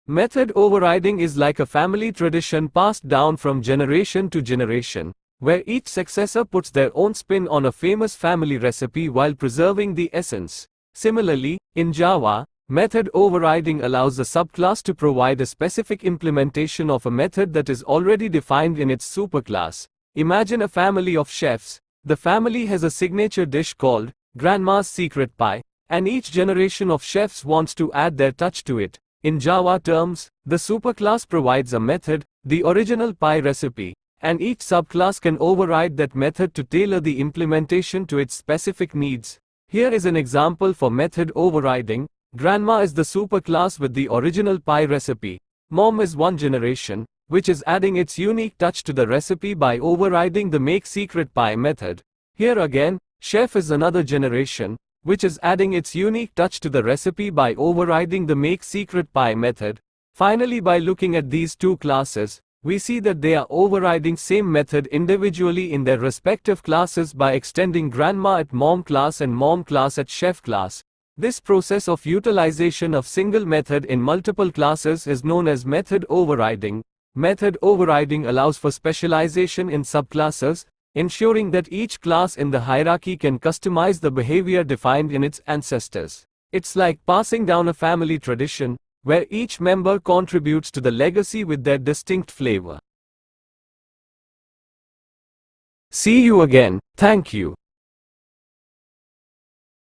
Method overriding is like a family tradition passed down from generation to generation, where each successor puts their own spin on a famous family recipe while preserving the essence. Similarly, in Java, method overriding allows the subclass to provide a specific implementation of a method that is already defined in its superclass. Imagine a family of chefs. The family has a signature dish called Grandma's Secret Pie, and each generation of chefs wants to add their touch to it. In Java terms, the superclass provides a method, the original pie recipe, and each subclass can override that method to tailor the implementation to its specific needs. Here is an example for method overriding. Grandma is the superclass with the original pie recipe. Mom is one generation, which is adding its unique touch to the recipe by overriding the make secret pie method. Here again, chef is another generation, which is adding its unique touch to the recipe by overriding the make secret pie method. Finally, by looking at these two classes, we see that they are overriding same method individually in their respective classes by extending grandma at mom class and mom class at chef class. This process of utilization of single method in multiple classes is known as method overriding. Method overriding allows for specialization in subclasses, ensuring that each class in the hierarchy can customize the behavior defined in its ancestors. It's like passing down a family tradition, where each member contributes to the legacy with their distinct flavor. See you again. Thank you.